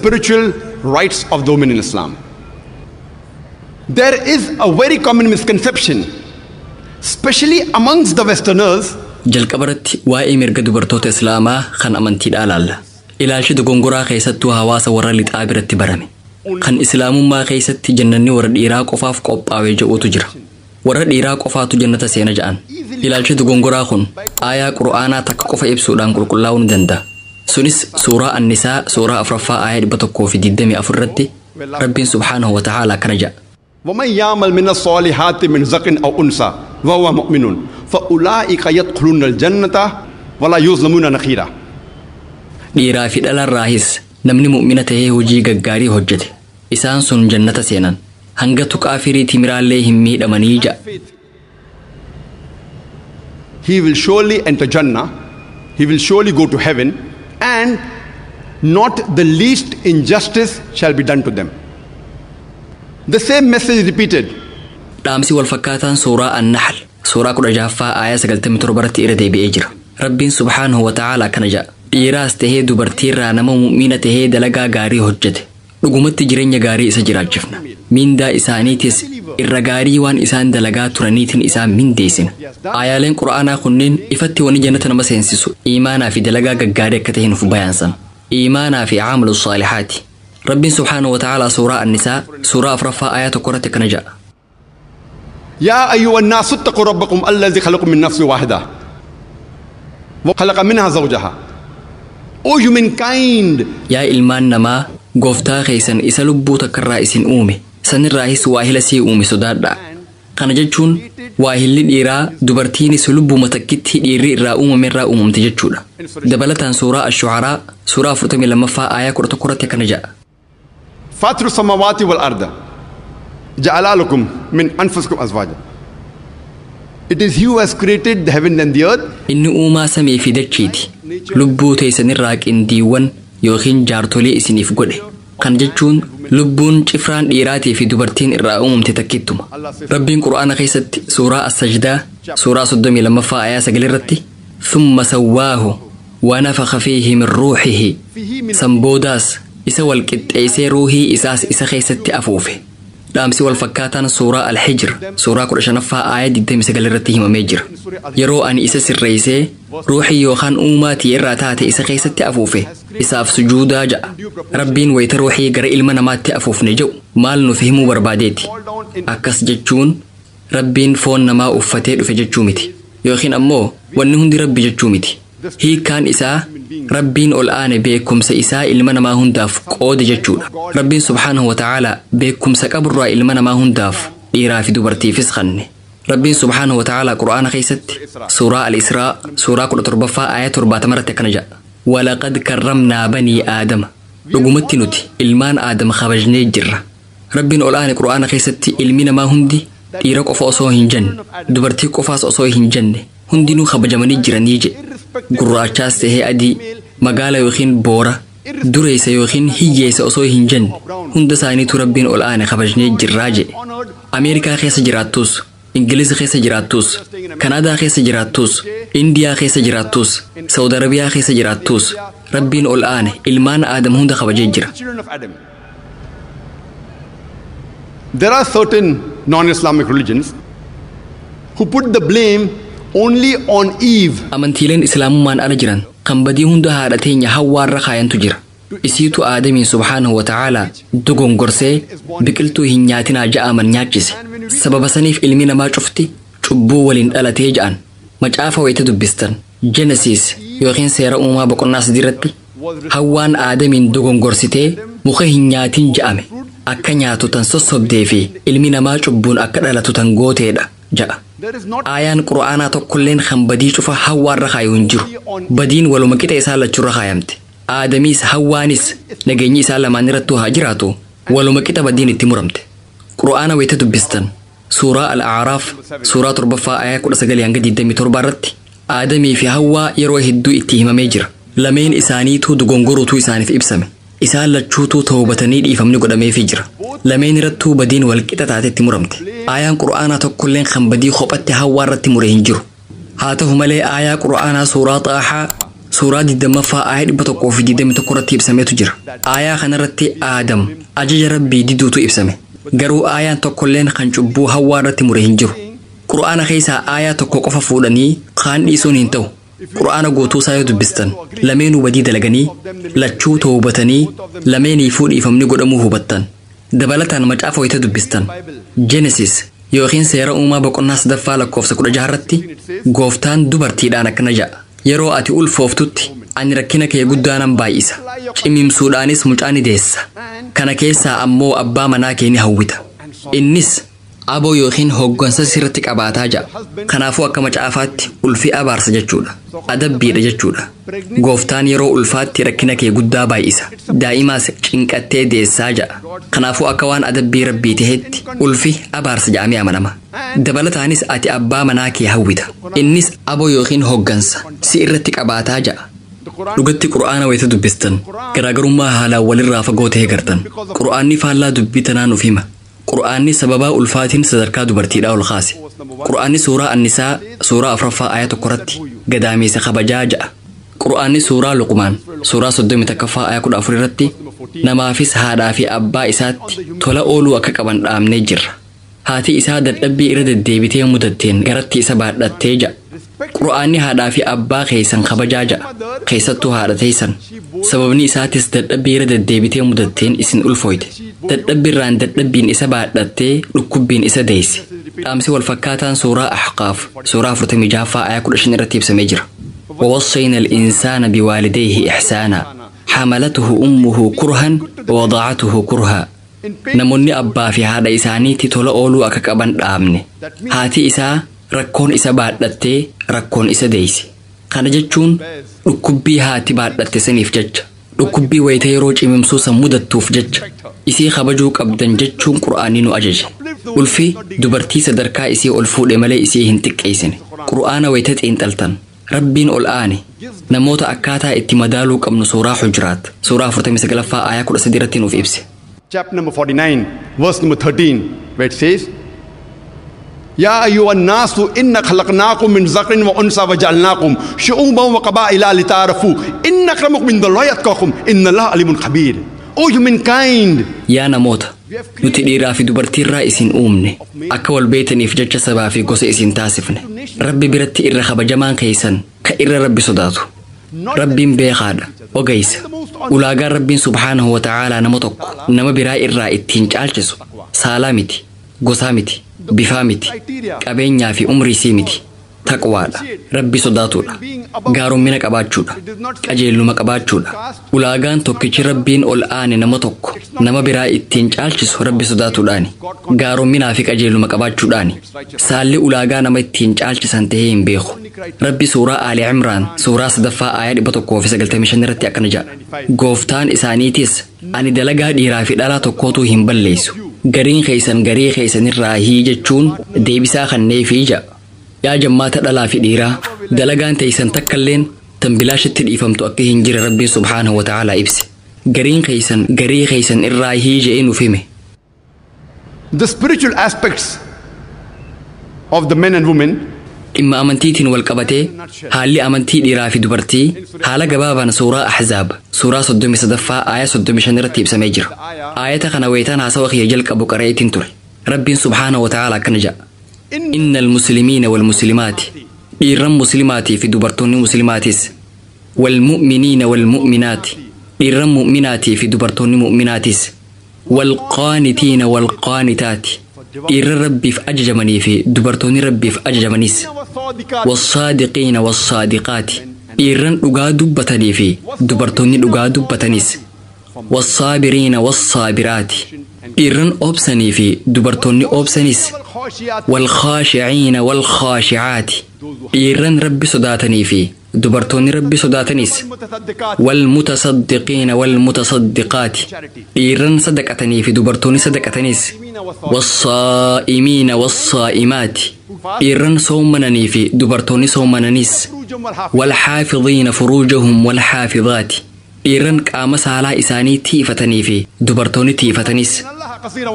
spiritual rights of the women in Islam. There is a very common misconception, especially amongst the Westerners. jalqabaratti waa'ee mirga dubartoota islaamaa kan amantiidhaa ilaalla. Ilaalchi dogongoraa keessattuu hawaasa warra lixaa biratti barame. Kan islaamummaa keessatti jannanni warra dhiiraa qofaaf qophaa'ee jedhutu jira. Warra dhiiraa qofaatu jannata seena jedhan. Ilaalchi dogongoraa kun aayaa qura'aanaa takka qofa ibsuudhaan qulqullaa'uu ni danda'a. Sunis suuraa Annisaa suuraa 4ffaa aayaa 124 irratti Rabbiin subhaanahu wa ta'aalaa kana jedha. وَمَنْ يَعْمَلْ مِنَ الصَّالِحَاتِ مِنْ ذَكَرٍ أَوْ أُنْثَىٰ وَهُوَ مُؤْمِنٌ فَأُولَٰئِكَ يَدْخُلُونَ الْجَنَّةَ وَلَا يُظْلَمُونَ نَقِيرًا. Dhiiraa fi dhalarraahis namni mu'mina tahee hojii gaggaarii hojjete isaan sun jannata seenan hanga tuqaa firii timiraallee hin miidhamanii ja'a. He will surely enter Jannah, he will surely go to heaven, and not the least injustice shall be done to them. The same message is repeated. Dhaamsi wal fakkaataan suuraa An-Nahl suuraa 16ffaa aayaa 97 irratti irra deebi'ee jira. Rabbiin subhaanahu wa ta'aalaa kana jedha. Dhiiraas tahee dubartiirraa nama mu'mina tahee dalagaa gaarii hojjete dhugumatti jireenya gaarii isa jiraachifna. Mindaa isaaniitis irra gaarii waan isaan dalagaa turaniitiin isaan mindeessina. Aayaaleen qura'aanaa kunneen ifatti wani jannata nama seensisu iimaanaa fi dalagaa gaggaarii akka ta'e nuuf bayaansan. Iimaanaa fi amalu saalihaati. Rabbiin subhaanahu wa ta'aalaa suuraa Annisaa suuraa 4ffaa aayaa 1 irratti kana jedha. يا أيها الناس اتقوا ربكم الذي خلقكم من نفس واحدة وخلق منها زوجها. O humankind. Yaa ilmaan namaa gooftaa keessan isa lubbuu takkarraa isin uume sanirraahis waahila sii uume sodaadha. Kana jechuun waahilli dhiiraa dubartiinis lubbuma takkitti dhiirri irraa uumamerraa uumamte jechuudha. Dabalataan suuraa Ash-Shu'araa suuraa 42ffaa aayaa 11 irratti kana jedha. فاطر السماوات والأرض جعل لكم من أنفسكم أزواجا. It is he who has created the heaven and the earth. Inni uumaa samii fi dachiiti. Lubbuu teessanirraa qindiiwwan yookiin jaartolii isiniif godhe. Kan jechuun lubbuun cifraan dhiiraatii fi dubartiin irraa uumamte takkittuma. Rabbiin qura'aana keessatti suuraa As-Sajdaa suuraa 32ffaa aayaa 9 irratti ثم سواه ونفخ فيه من روحه سنبوداس isa wal qixxeessee ruuhii isaas isa keessatti afuufe. Dhaamsi wal fakkaataan suuraa Al-Hijr suuraa 15ffaa aayaa 29 irratti himamee jira. Yeroo ani isa sirreessee ruuhii yookaan uumaatii irraa taate isa keessatti afuufe isaaf sujuudaa ja'a. Rabbiin wayita ruuhii gara ilma namaatti afuufne jedhu maal nuuf himuu barbaadeeti. Akkas jechuun Rabbiin foon namaa uffatee dhufe jechuu miti yookiin ammoo wanni hundi Rabbi jechuu miti. Hiikaan isaa Rabbiin ol aane beekumsa isaa ilma namaa hundaaf qoode jechuudha. Rabbiin subhaanahu wa ta'aalaa beekumsa qaburraa ilma namaa hundaaf dhiiraa fi dubartiifis kenne. Rabbiin subhaanahu wa ta'aalaa qura'aana keessatti suuraa Al-Israa suuraa 17ffaa aayaa 70 irratti akkana jedha. Walaqad karramnaa banii aadama. Dhugumatti nuti ilmaan aadama kabajnee jirra. Rabbiin ol aane qura'aana keessatti ilmi namaa hundi dhiira qofa osoo hin jenne dubartii qofaas osoo hin jenne hundinuu kabajamanii jiranii jedhe. Gurraachaas tahee adii magaala yookiin boora dureessa yookiin hiyyeessa osoo hin jenne hunda isaaniitu Rabbiin ol aane kabajnee jirraa jedhe. Ameerikaa keessa jiraattus, Ingiliz keessa jiraattus, Kanaadaa keessa jiraattus, Indiyaa keessa jiraattus, Saudi Arabiyaa keessa jiraattus Rabbiin ol aane ilmaan Aadam hunda kabajee jira. There are certain non-Islamic religions who put the blame only on Eve. Amantiileen islaamummaan ala jiran kan badii hunda haadha teenya Hawwaarra kaayantu jira. Isiitu Aadamiin subhaanahu wa ta'aalaa dogongorsee biqiltuu hin nyaatinaa ja'aman nyaachise. Sababa saniif ilmi namaa cufti cubbuu waliin dhalatee ja'an. Macaafa wayita dubbistan Genesis yookiin seera uumaa boqonnaa 3 irratti Hawwaan Aadamiin dogongorsitee muka hin nyaatin ja'ame. Akka nyaatu tan sossobdee fi ilmi namaa cubbuun akka dhalatu tan gooteedha ja'a. Aayaan qura'aanaa tokkolleen kan badii cufa Hawwaarra kaayu hin jiru. Badiin waluma qixa isaa lachuurra kaayamte. Aadamiis Hawwaanis nageenyi isaa lamaan irrattuu haa jiraatu waluma qixa badiin itti muramte. Qura'aana wayita dubbistan suuraa Al-A'raaf suuraa 7ffaa aayaa 19-27 irratti Aadamii fi Hawwaa yeroo hedduu itti himamee jira. Lameen isaaniituu dogongoruutu isaaniif ibsame. Isaan lachuutuu tawbatanii dhiifamni godhameefii jira. Lameen irrattuu badiin wal qixa taatetti muramte. Aayaan qura'aanaa tokkolleen kan badii kophatti Hawwaa irratti mure hin jiru. Haa ta'u malee aayaa qura'aanaa suuraa Xaahaa suuraa 20ffaa aayat 121 irratti ibsametu jira. Aayaa kanarratti Aadam ajaja Rabbii diduutu ibsame. Garuu aayaan tokkolleen kan cubbuu Hawwaa irratti mure hin jiru. Qur'aana keessaa aayaa tokko qofa fuudhanii kaan dhiisuun hin ta'u. Qur'aana guutuu isaa yoo dubbistan lameenuu badii dalaganii lachuu toobatanii lameeniifuu dhiifamni godhamuu hubattan. Dabalataan macaafa wayita dubbistan Genesis yookiin seera uumaa boqonnaa 9 lakkoofsa 16 irratti gooftaan dubartiidhaan akkana jedha. Yeroo ati ulfooftutti ani rakkina kee guddaa nan baay'isa. Cimimsuudhaanis mucaa ni deessa. Kana keessaa ammoo abbaa manaa kee ni hawwita. Innis aboo yookiin hoggansa sirratti qabaataa ja'a. Kanaafuu akka macaafaatti ulfi abaarsa jechuudha. Adabbiidha jechuudha. Gooftaan yeroo ulfaatti rakkina kee guddaa baay'isa. Daa'imaas cinqattee deessaa ja'a. Kanaafuu akka waan adabbii Rabbii taheetti ulfi abaarsa ja'amee amanama. Dabalataanis ati abbaa manaa kee hawwita. Innis aboo yookiin hoggansa si irratti qabaataa ja'a. Dhugatti Qur'aana wayita dubbistan garaagarummaa haalaan walirraa fagoo ta'e gartan. Qur'aanni faallaa dubbii tanaa nuuf hima. Qur'aanni sababaa ulfaatiin sadarkaa dubartiidhaa ol kaase. Qur'aanni suuraa Annisaa suuraa 4ffaa aayat 1 irratti gadaameessa kabajaa ja'a. Qur'aanni suuraa Luqmaan suuraa 31ffaa aayat 14 irratti namaafis haadhaa fi abbaa isaatti tola ooluu akka qaban dhaamnee jirra. Haati isaa dadhabbii irra deddeebitee mudatteen garatti isa baadhattee ja'a. Qur'aanni haadhaa fi abbaa keessan kabajaa ja'a. Keessattuu haadha teessan. Sababni isaatis dadhabbii irra deddeebitee mudatteen isin ulfooyte. Dadhabbiirraan dadhabbiin isa baadhattee dhukkubbiin isa deesse. Dhaamsi wal fakkaataan suuraa Ahqaaf suuraa 46ffaa aayat 15 irratti ibsamee jira. ووصينا الإنسان بوالديه إحسانا حملته أمه كرها ووضعته كرها. Namoonni abbaa fi haadha isaaniitti tola ooluu akka qaban dhaamne. Haati isaa rakkoon isa baadhattee rakkoon isa deesse. Kana jechuun dhukkubbii haati baadhatte saniif jecha. Dhukkubbii wayita yeroo cimimsuu san mudattuuf jecha. Isii kabajuu qabdan jechuun Qur'aanni nu ajaje. Ulfi dubartii sadarkaa isii ol fuudhe malee isii hin xiqqeessine. Qur'aana wayita xiinxaltan Rabbiin ol aane namoota akkaataa itti madaaluu qabnu suuraa Hujuraat suuraa 49ffaa aayat 13 irratti nuuf ibse. Chapter number 49, verse number 13, where it says, يا أيها الناس إنا خلقناكم من ذكر وأنثى وجعلناكم شعوبا وقبائل لتعارفوا إن أكرمكم عند الله أتقاكم إن الله عليم خبير. O humankind, yaa namoota nuti dhiiraa fi dubartiirraa isin uumne akka wal beetaniif jecha sabaa fi gosa isin taasifne. Rabbi biratti irra kabajamaan keessan ka irra Rabbi sodaatu. Rabbiin beekaadha ogeysa. Ulaagaan Rabbiin subhaanahu wa ta'aalaa nama tokko nama biraa irraa ittiin caalchisu saalaa miti, gosaa miti, bifaa miti, qabeenyaa fi umriisii miti. Taqwaadha. Rabbi sodaatuudha. Gaarummina qabaachuudha. Qajeeluma qabaachuudha. Ulaagaan tokkichi Rabbiin ol aane nama tokko nama biraa ittiin caalchisu Rabbi sodaatuudhaani. Gaarumminaa fi qajeeluma qabaachuudhaani. Saalli ulaagaa nama ittiin caalchisan tahee hin beeku. Rabbi suuraa Ali Imraan suuraa 3ffaa aayat 195 irratti akkana jedha. Gooftaan isaaniitis ani dalagaa dhiiraa fi dhalaa tokkootu hin balleessu. Gariin keessan garii keessanirraa hii jechuun deebisaa kanneefii jedha. Yaa jammaata dhalaa fi dhiiraa dalagaan teessan takkalleen tambilaashitti dhiifamtu akka hin jirre Rabbiin subhaanahu wa ta'aalaa ibse. Gariin keessan garii keessan irraa hii je'ee nuuf hime. The spiritual aspects of the men and women dhimma amantiitiin wal qabatee haalli amantii dhiiraa fi dubartii haala gabaabaan suuraa Ahzaab suuraa 33ffaa aayat 35 irratti ibsamee jira. Aayata kana wayitaan haasawa kiyya jalqabu qara'eetiin ture. Rabbiin subhaanahu wa ta'aalaa akkana jedha. إن المسلمين والمسلمات dhiirran muslimaatii fi dubartoonni muslimaatis والمؤمنين والمؤمنات dhiirran mu'minaatii fi dubartoonni mu'minaatis والقانتين والقانتات dhiirran rabbiif ajajamanii fi dubartoonni rabbiif ajajamanis والصادقين والصادقات dhiirran dhugaa dubbatanii fi dubartoonni dhugaa dubbatanis والصابرين والصابرات dhiirran obsanii fi dubartoonni obsanis والخاشعين والخاشعات dhiirran rabbi sodaatanii fi dubartoonni rabbi sodaatanis والمتصدقين والمتصدقات dhiirran sadaqatanii fi dubartoonni sadaqatanis والصائمين والصائمات dhiirran soomananii fi dubartoonni soomananis والحافظين فروجهم والحافظات dhiirran qaama saalaa isaanii tiifatanii fi dubartoonni tiifatanis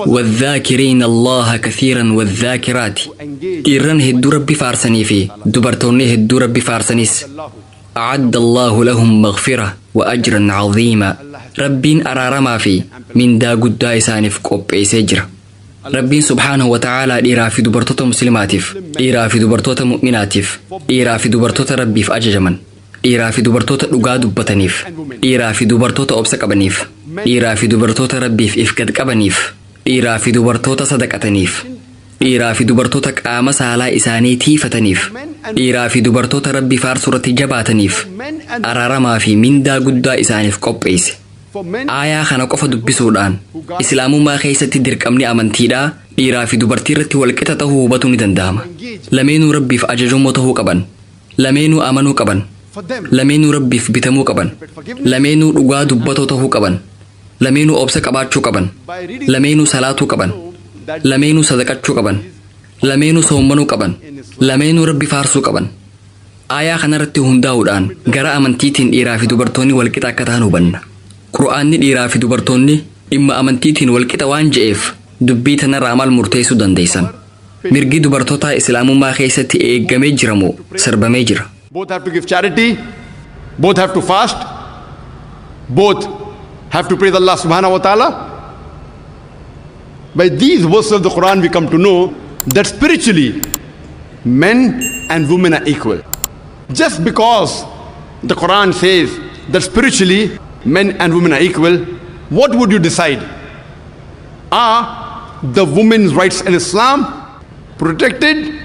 والذاكرين الله كثيرا والذاكرات dhiirran hedduu rabbi faarsanii fi dubartoonni hedduu rabbi faarsanis أعد الله لهم مغفرة وأجرا عظيما ربين أرارما في من دا قد إسانف قب سجر ربين سبحانه وتعالى إيرا في دبرتوتا مسلماتف إيرا في دبرتوتا مؤمناتف إيرا في دبرتوتا ربي في أججمن إيرا في دبرتوتا لقاد بطنيف إيرا في دبرتوتا أبسك أبنيف إيرا في دبرتوتا ربي في إفكاد أبنيف إيرا في دبرتوتا صدقتنيف إيرا في دبرتوتا قام سالا إساني تيفتنيف إيرا في دبرتوتا ربي فارسورة جباتنيف أرارما في من دا قد إسانف قب آية خانا قفا دبسودان إسلامو ما خيستي درك أمني أمنتيدا إيرا في دبرتي رتي والكتا تهو بطني دنداما لمينو ربي في أججم وتهو كبان لمينو أمنو كبان لمينو ربي في بتمو كبان لمينو رقا دبتو تهو كبان لمينو أبسك أباتشو كبان لمينو صلاتو كبان لمينو صدقاتشو كبان لمينو صومنو كبان لمينو ربي فارسو كبان آية خانا رتي هنداودان غرا أمنتيتين إيرا في دبرتوني والكتا كتانو بان قرآني dhiiraa fi dubartoonni dhimma amantiitiin walqixa waan je'eef dubbii tanarraa maal murteessuu dandeessan mirgi dubartootaa islaamummaa keessatti eeggamee jira moo sarbamee jira. Both have to give charity, both have to fast, both have to praise Allah subhanahu wa ta'ala. By these verses of the Quran we come to know that spiritually men and women are equal. Just because the Quran says that spiritually men and women are equal, what would you decide? Are the women's rights in Islam protected